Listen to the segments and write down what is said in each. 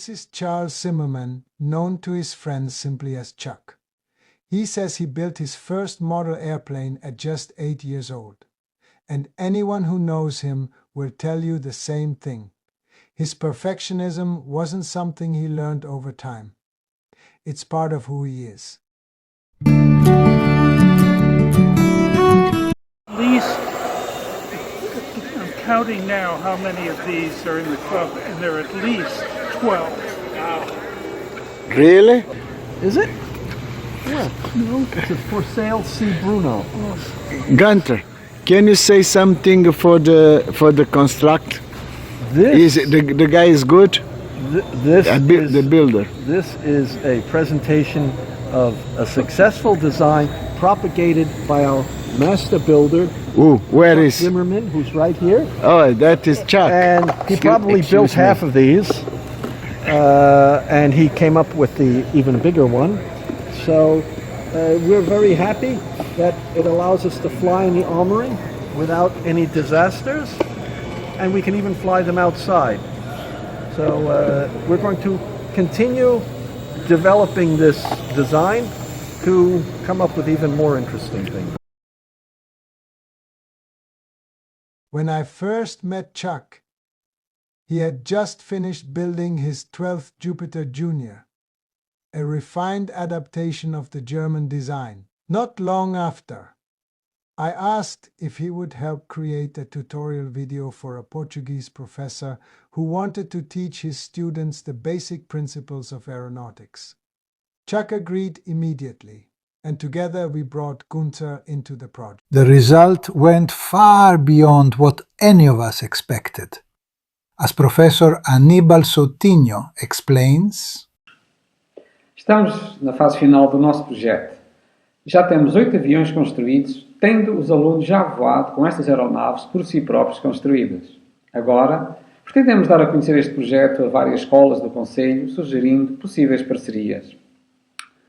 This is Charles Zimmermann, known to his friends simply as Chuck. He says he built his first model airplane at just 8 years old. And anyone who knows him will tell you the same thing. His perfectionism wasn't something he learned over time. It's part of who he is. These, I'm counting now how many of these are in the club, and there are at least 12. Wow. Really? Is it? Yeah. No, it's a for sale C. Bruno. Gunter, can you say something for the construct? This Is the guy is good? The builder. This is a presentation of a successful design propagated by our master builder, Ooh, where Charles is? Zimmermann, who's right here. Oh, that is Chuck. And he probably built half of these, and he came up with the even bigger one. So we're very happy that it allows us to fly in the armory without any disasters, and we can even fly them outside. So we're going to continue developing this design to come up with even more interesting things. When I first met Chuck, he had just finished building his 12th Jupiter Junior, a refined adaptation of the German design. Not long after, I asked if he would help create a tutorial video for a Portuguese professor who wanted to teach his students the basic principles of aeronautics. Chuck agreed immediately, and together we brought Gunther into the project. The result went far beyond what any of us expected. As Professor Aníbal Soutinho explains, Estamos na fase final do nosso projeto. Já temos 8 aviões construídos, tendo os alunos já voado com estas aeronaves por si próprios construídas. Agora, pretendemos dar a conhecer este projeto a várias escolas do concelho, sugerindo possíveis parcerias.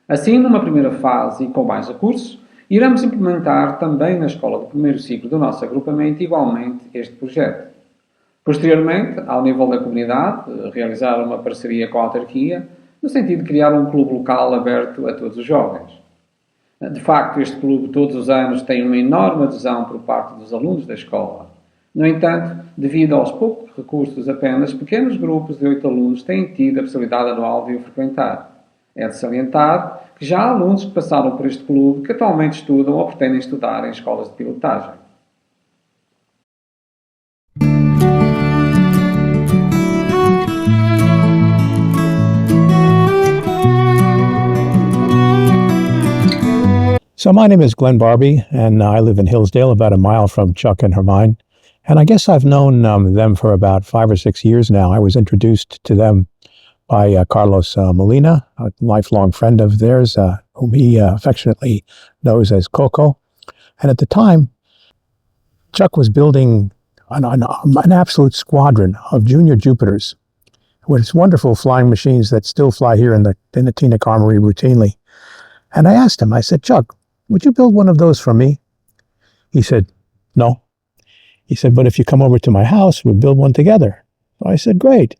Assim, numa primeira fase e com mais recursos, iremos implementar também na escola do primeiro ciclo do nosso agrupamento igualmente este projeto. Posteriormente, ao nível da comunidade, realizar uma parceria com a autarquia, no sentido de criar um clube local aberto a todos os jovens. De facto, este clube todos os anos tem uma enorme adesão por parte dos alunos da escola. No entanto, devido aos poucos recursos, apenas pequenos grupos de 8 alunos têm tido a possibilidade anual de o frequentar. É de salientar que já há alunos que passaram por este clube que atualmente estudam ou pretendem estudar em escolas de pilotagem. So my name is Glenn Barbie, and I live in Hillsdale, about a mile from Chuck and Hermine. And I guess I've known them for about 5 or 6 years now. I was introduced to them by Carlos Molina, a lifelong friend of theirs, whom he affectionately knows as Coco. And at the time, Chuck was building an absolute squadron of Junior Jupiters with wonderful flying machines that still fly here in the Teaneck Armory routinely. And I asked him, I said, Chuck, would you build one of those for me? He said, no. He said, but if you come over to my house, we'll build one together. So I said, great.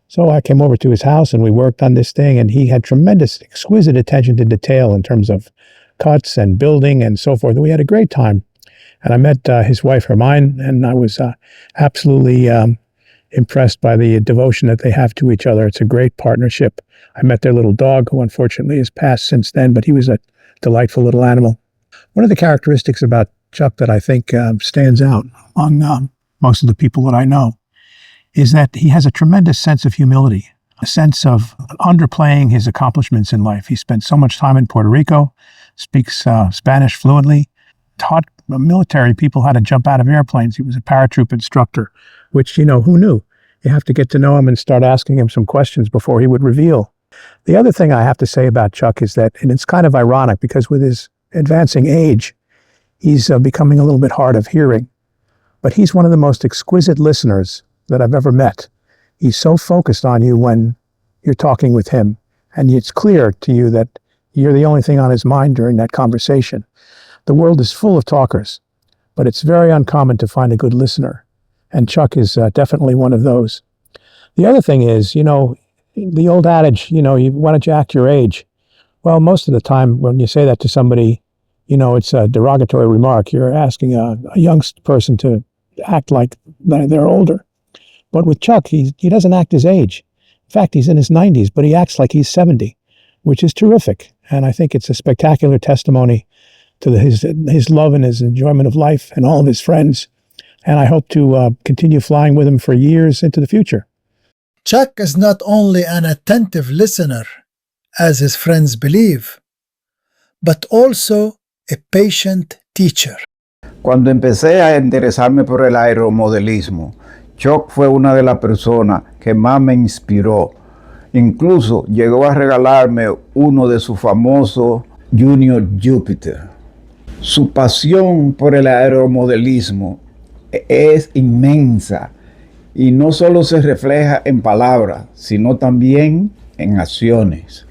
So I came over to his house and we worked on this thing, and he had tremendous, exquisite attention to detail in terms of cuts and building and so forth. We had a great time. And I met his wife, Hermine, and I was absolutely impressed by the devotion that they have to each other. It's a great partnership. I met their little dog, who unfortunately has passed since then, but he was a delightful little animal. One of the characteristics about Chuck that I think stands out among most of the people that I know is that he has a tremendous sense of humility, a sense of underplaying his accomplishments in life. He spent so much time in Puerto Rico, speaks Spanish fluently, taught military people how to jump out of airplanes. He was a paratroop instructor, which, who knew? You have to get to know him and start asking him some questions before he would reveal. The other thing I have to say about Chuck is that, and it's kind of ironic because with his advancing age, he's becoming a little bit hard of hearing, but he's one of the most exquisite listeners that I've ever met. He's so focused on you when you're talking with him, and it's clear to you that you're the only thing on his mind during that conversation. The world is full of talkers, but it's very uncommon to find a good listener, and Chuck is definitely one of those. The other thing is, the old adage, why don't you act your age? Well, most of the time when you say that to somebody, it's a derogatory remark. You're asking a young person to act like they're older. But with Chuck, he doesn't act his age. In fact, he's in his 90s, but he acts like he's 70, which is terrific. And I think it's a spectacular testimony to his love and his enjoyment of life and all of his friends. And I hope to continue flying with him for years into the future. Chuck is not only an attentive listener, as his friends believe, but also a patient teacher. Cuando empecé a interesarme por el aeromodelismo, Chuck fue una de las personas que más me inspiró. Incluso llegó a regalarme uno de sus famosos Junior Jupiter. Su pasión por el aeromodelismo es inmensa y no solo se refleja en palabras, sino también en acciones.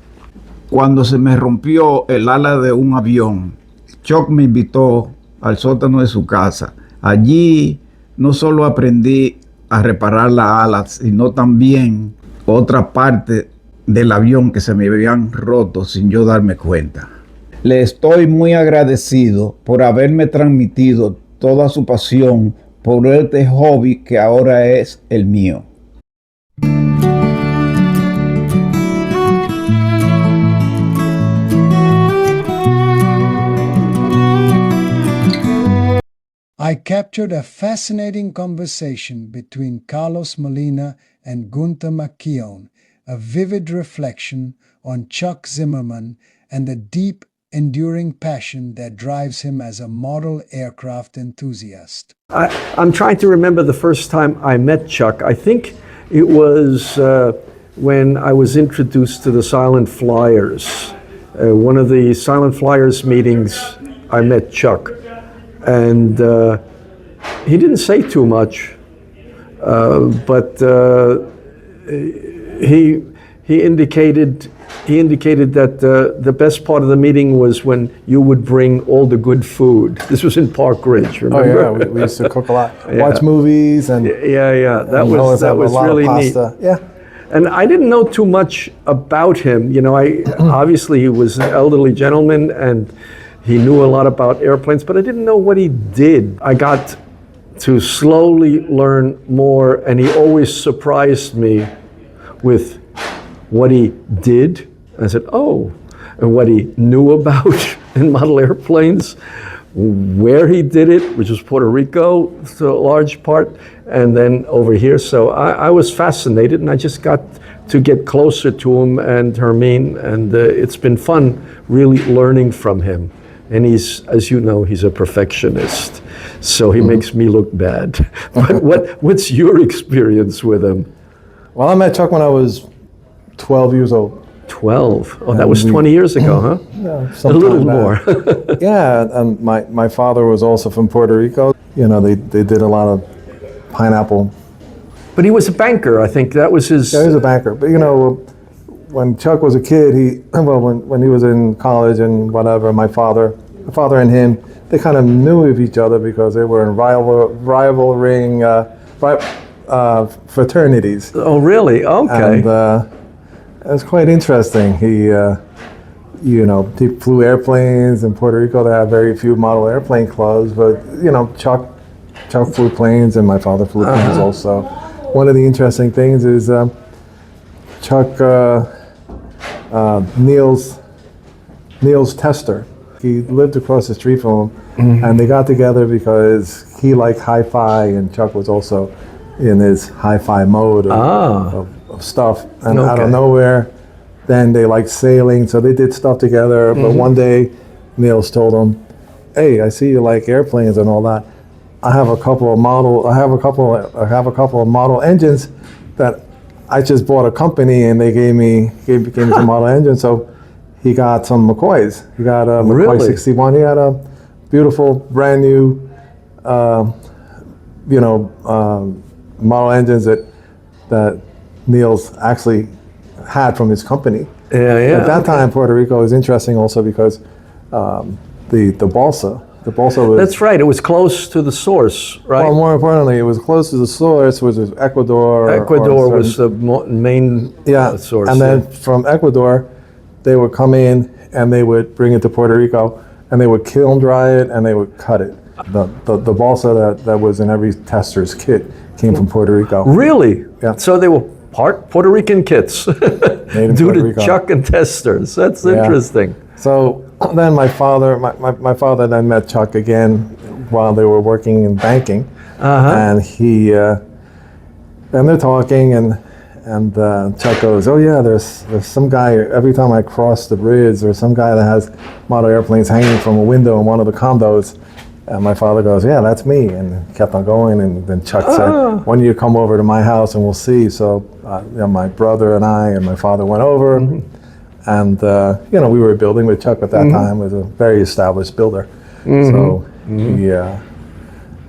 Cuando se me rompió el ala de un avión, Chuck me invitó al sótano de su casa. Allí no solo aprendí a reparar las alas, sino también otra parte del avión que se me habían roto sin yo darme cuenta. Le estoy muy agradecido por haberme transmitido toda su pasión por este hobby que ahora es el mío. I captured a fascinating conversation between Carlos Molina and Gunther McKeown, a vivid reflection on Chuck Zimmermann and the deep, enduring passion that drives him as a model aircraft enthusiast. I'm trying to remember the first time I met Chuck. I think it was when I was introduced to the Silent Flyers. One of the Silent Flyers meetings, I met Chuck. And he didn't say too much, but he indicated that the best part of the meeting was when you would bring all the good food. This was in Park Ridge, remember? Oh yeah, we used to cook a lot, watch movies, and that was really neat. Yeah. And I didn't know too much about him. Obviously he was an elderly gentleman and he knew a lot about airplanes, but I didn't know what he did. I got to slowly learn more, and he always surprised me with what he did. I said, oh, and what he knew about in model airplanes, where he did it, which was Puerto Rico, to a large part, and then over here. So I was fascinated, and I just got to get closer to him and Hermine, and it's been fun really learning from him. And he's, as you know, he's a perfectionist, so he makes me look bad. But what's your experience with him? Well, I met Chuck when I was 12 years old. 12? Oh, that was 20 years ago, huh? Yeah, a little more. Yeah, and my father was also from Puerto Rico. They did a lot of pineapple. But he was a banker, I think. That was his... Yeah, he was a banker. But when Chuck was a kid, when he was in college and whatever, my father and him, they kind of knew of each other because they were in rivaling fraternities. Oh, really? Okay. And it was quite interesting. He flew airplanes in Puerto Rico. They had very few model airplane clubs, but Chuck flew planes, and my father flew planes also. One of the interesting things is Chuck. Neil's tester. He lived across the street from him, and they got together because he liked hi-fi, and Chuck was also in his hi-fi mode of stuff. And out of nowhere, then they liked sailing, so they did stuff together. But one day, Niels told him, "Hey, I see you like airplanes and all that. I have a couple of model engines that." I just bought a company and they gave me some model engines, so he got some McCoys. He got a McCoy 61. He had a beautiful, brand new, model engines that Niels actually had from his company. Yeah. At that time, Puerto Rico was interesting also because the balsa The balsa was... That's right. It was close to the source, right? Well, more importantly, it was close to the source, which was Ecuador. Ecuador was the main source. And then from Ecuador, they would come in and they would bring it to Puerto Rico, and they would kiln dry it and they would cut it. The balsa that was in every tester's kit came from Puerto Rico. Really? Yeah. So they were part Puerto Rican kits due Puerto to Rico. Chuck and testers. That's interesting. So then my father then met Chuck again while they were working in banking, and and they're talking, and Chuck goes, "Oh yeah, there's some guy every time I cross the bridge, there's some guy that has model airplanes hanging from a window in one of the condos." And my father goes, "Yeah, that's me," and kept on going. And then Chuck said, "When do you come over to my house and we'll see?" So my brother and I and my father went over, and we were building with Chuck at that time. Was a very established builder, so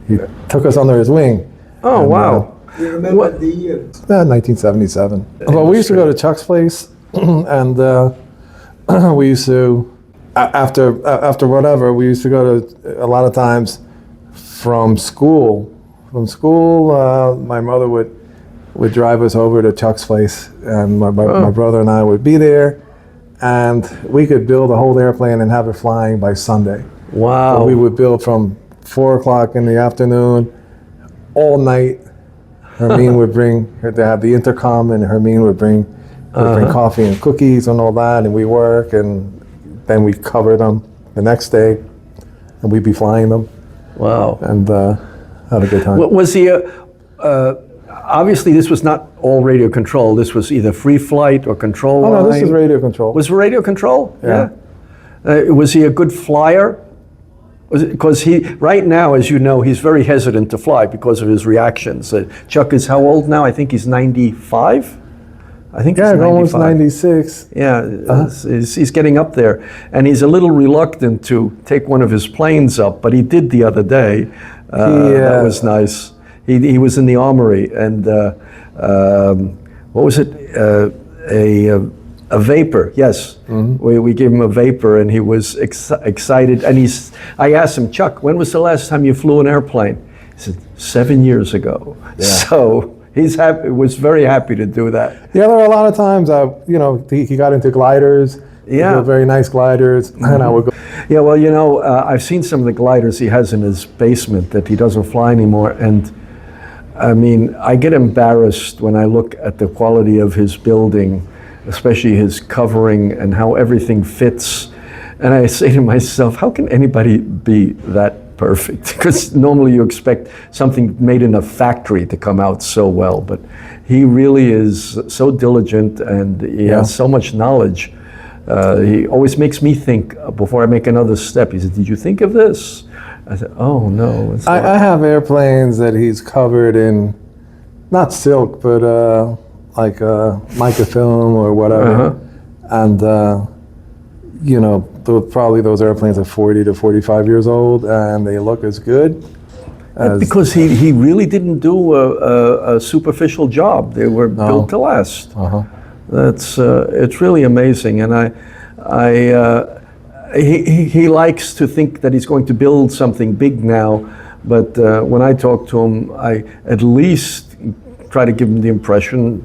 he took us under his wing. Oh, and, wow! You remember the year? 1977. Well, we used to go to Chuck's place, and we used to. After whatever, we used to go to a lot of times from school. From school, my mother would drive us over to Chuck's place, and my brother and I would be there, and we could build a whole airplane and have it flying by Sunday. Wow! So we would build from 4 o'clock in the afternoon, all night. Hermine would bring they had the intercom, and Hermine would bring coffee and cookies and all that, and we work and. Then we'd cover them the next day, and we'd be flying them. Wow! And had a good time. Was he? Obviously, this was not all radio control. This was either free flight or control line. Oh no, this is radio control. Was it radio control? Yeah. Was he a good flyer? Because he, right now, as you know, he's very hesitant to fly because of his reactions. Chuck is how old now? I think he's 95. I think he's 95. Almost 96. Yeah, he's getting up there. And he's a little reluctant to take one of his planes up, but he did the other day. That was nice. He was in the armory, and what was it? A Vapor, yes. We gave him a Vapor, and he was excited. And I asked him, "Chuck, when was the last time you flew an airplane?" He said, 7 years ago. Yeah. So he's happy. Was very happy to do that. Yeah, there were a lot of times. He got into gliders. Yeah, very nice gliders, and I would go. Yeah, well, I've seen some of the gliders he has in his basement that he doesn't fly anymore, and I mean, I get embarrassed when I look at the quality of his building, especially his covering and how everything fits, and I say to myself, how can anybody be that perfect? Because normally you expect something made in a factory to come out so well, but he really is so diligent, and he has so much knowledge. He always makes me think before I make another step. He said, "Did you think of this?" I said, "Oh no." I have airplanes that he's covered in, not silk, but like microfilm or whatever, and probably those airplanes are 40 to 45 years old, and they look as good. Because he really didn't do a superficial job. They were built to last. That's it's really amazing, and he likes to think that he's going to build something big now, but when I talk to him, I at least try to give him the impression,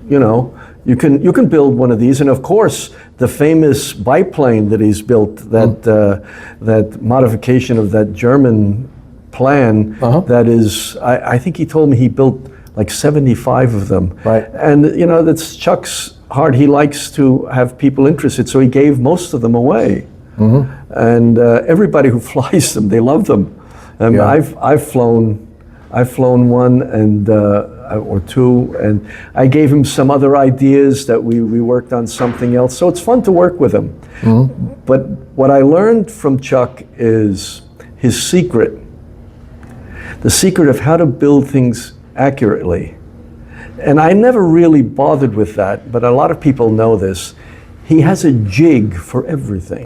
you can build one of these, and of course the famous biplane that he's built, that modification of that German plan, that is, I think he told me he built like 75 of them. Right. And that's Chuck's heart. He likes to have people interested, so he gave most of them away. And everybody who flies them, they love them. I've flown one and or two, and I gave him some other ideas that we worked on something else. So it's fun to work with him. But what I learned from Chuck is his secret, the secret of how to build things accurately. And I never really bothered with that, but a lot of people know this. He has a jig for everything.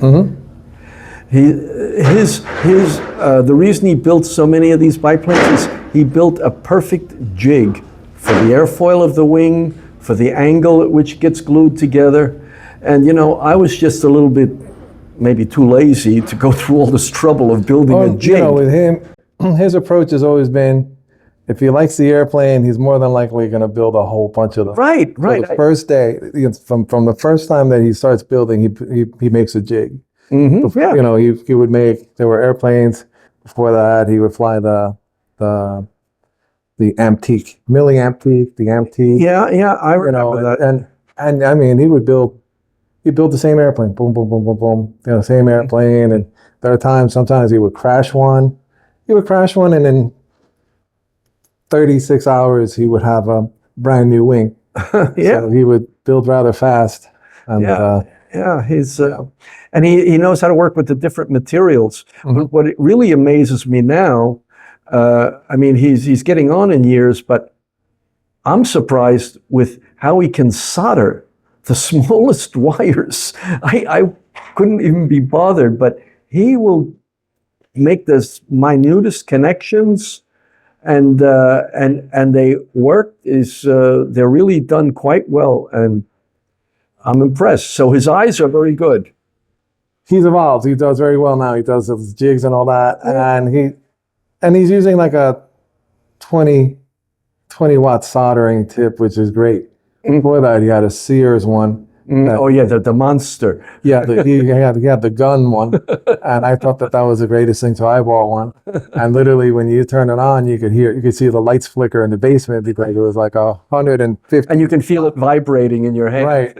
The reason he built so many of these biplanes is he built a perfect jig for the airfoil of the wing, for the angle at which it gets glued together. And I was just a little bit maybe too lazy to go through all this trouble of building a jig. You know, with him, his approach has always been, if he likes the airplane, he's more than likely going to build a whole bunch of them. Right. So the first day, from the first time that he starts building, he makes a jig. Mm-hmm. Yeah. You know, he would make. There were airplanes before that. He would fly the Amtique, Millie Amtique, the Amtique. Yeah, I remember that. And I mean, he'd build the same airplane, boom, boom, boom, boom, boom, you know, same airplane. And there are sometimes he would crash one. And in 36 hours, he would have a brand new wing. Yeah. So he would build rather fast. And, he's and he knows how to work with the different materials. Mm-hmm. What it really amazes me now, I mean, he's getting on in years, but I'm surprised with how he can solder the smallest wires. I couldn't even be bothered, but he will make the minutest connections, and they work. They're really done quite well, and I'm impressed. So his eyes are very good. He's evolved. He does very well now. He does his jigs and all that, and he's using like a 20 watt soldering tip, which is great. Before that, he had a Sears one. The monster. Yeah, he had the gun one, and I thought that was the greatest thing. So I bought one, and literally when you turn it on, you could see the lights flicker in the basement because it was like 150. And you can feel it vibrating in your hand. Right,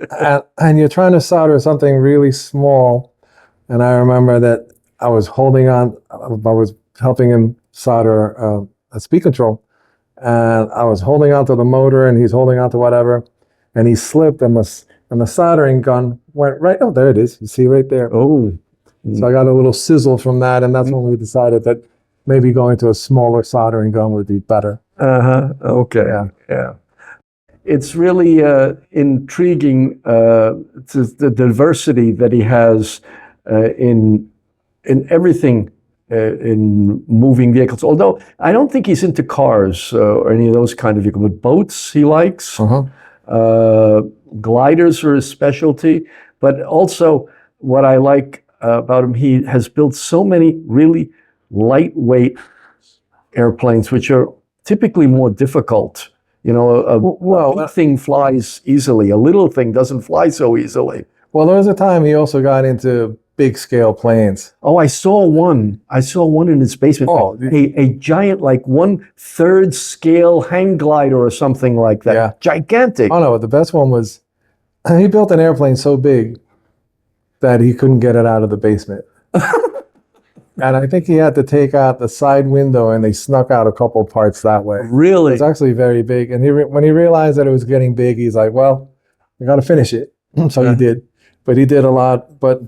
and you're trying to solder something really small, and I remember that I was helping him solder a speed control, and I was holding onto the motor, and he's holding onto whatever, and he slipped, and the soldering gun went right. Oh, there it is. You see right there. Oh. So I got a little sizzle from that, and that's when we decided that maybe going to a smaller soldering gun would be better. Okay. Yeah. It's really intriguing the diversity that he has in everything. In moving vehicles, although I don't think he's into cars or any of those kind of vehicles, but boats he likes. Gliders are his specialty, but also what I like about him, he has built so many really lightweight airplanes, which are typically more difficult. You know, a big thing flies easily. A little thing doesn't fly so easily. Well, there was a time he also got into big scale planes. Oh, I saw one in his basement. Oh, a giant, like 1/3 scale hang glider or something like that. Yeah. Gigantic. Oh no, the best one was he built an airplane so big that he couldn't get it out of the basement. And I think he had to take out the side window, and they snuck out a couple parts that way. Really? It was actually very big. And when he realized that it was getting big, he's like, well, I got to finish it. So he did. But he did a lot. But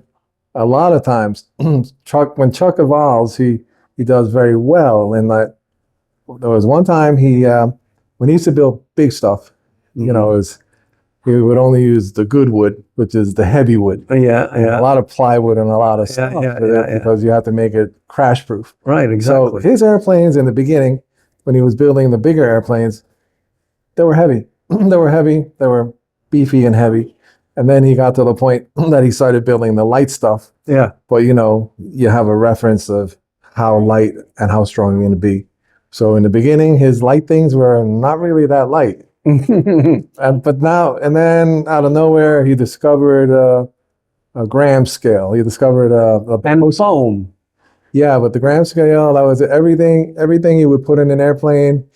a lot of times, when Chuck evolves, he does very well. And there was one time when he used to build big stuff, you know, he would only use the good wood, which is the heavy wood. Yeah. A lot of plywood and a lot of stuff because you have to make it crash proof. Right, exactly. So his airplanes in the beginning, when he was building the bigger airplanes, they were heavy. They were beefy and heavy. And then he got to the point that he started building the light stuff. Yeah. But you know, you have a reference of how light and how strong you're going to be. So in the beginning, his light things were not really that light. And then out of nowhere, he discovered a gram scale. He discovered a foam. Yeah, but the gram scale, that was everything he would put in an airplane.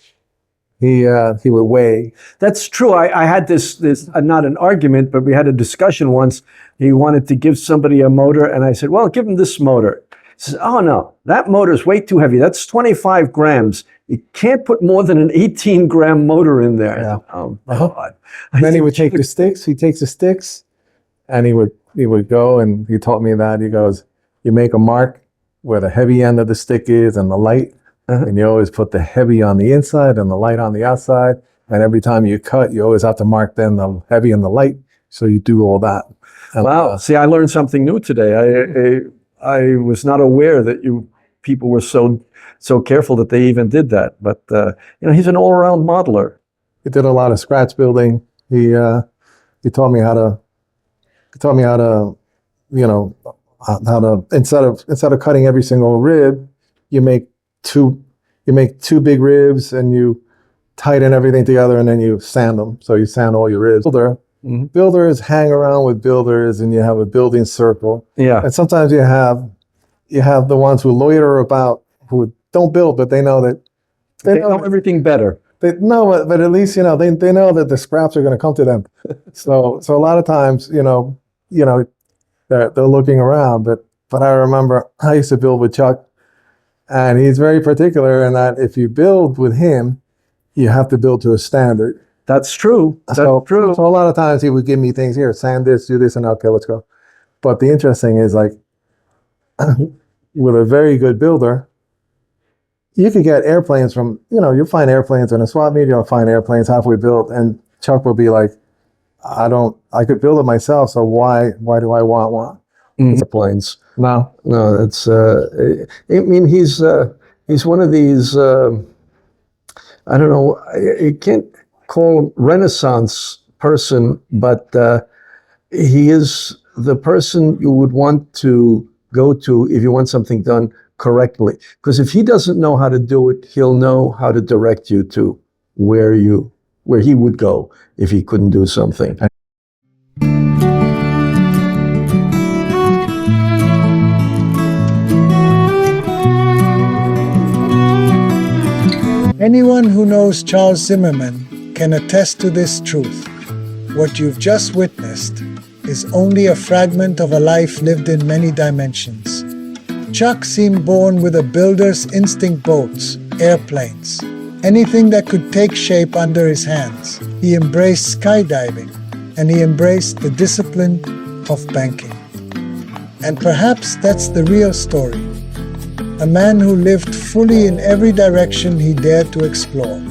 He would weigh. That's true. I had this not an argument, but we had a discussion once. He wanted to give somebody a motor, and I said, well, give him this motor. He says, oh no, that motor is way too heavy. That's 25 grams. You can't put more than an 18-gram motor in there. Yeah. Oh, God. And then he would take the sticks. He takes the sticks, and he would go, and he taught me that. He goes, you make a mark where the heavy end of the stick is and the light, and you always put the heavy on the inside and the light on the outside. And every time you cut, you always have to mark then the heavy and the light. So you do all that. And, wow. See, I learned something new today. I was not aware that people were so careful that they even did that. But he's an all-around modeler. He did a lot of scratch building. He taught me how to, how to instead of cutting every single rib, you make two big ribs and you tighten everything together and then you sand them. So you sand all your ribs. Builders hang around with builders and you have a building circle. Yeah. And sometimes you have the ones who loiter about, who don't build, but they know that They know everything better. they know, but at least, they know that the scraps are going to come to them. So a lot of times, they're looking around, but I remember I used to build with Chuck, and he's very particular in that if you build with him, you have to build to a standard. That's true. That's true. So a lot of times he would give me things, here, sand this, do this, and okay, let's go. But the interesting is, like, with a very good builder, you could get airplanes from, you'll find airplanes in a swap meet, you'll find airplanes halfway built, and Chuck will be like, I could build it myself, so why do I want one? Airplanes. No. No, that's, I mean, he's one of these, I don't know, I can't call him Renaissance person, but he is the person you would want to go to if you want something done correctly. Because if he doesn't know how to do it, he'll know how to direct you to where he would go if he couldn't do something. Anyone who knows Charles Zimmermann can attest to this truth. What you've just witnessed is only a fragment of a life lived in many dimensions. Chuck seemed born with a builder's instinct: boats, airplanes, anything that could take shape under his hands. He embraced skydiving, and he embraced the discipline of banking. And perhaps that's the real story. A man who lived fully in every direction he dared to explore.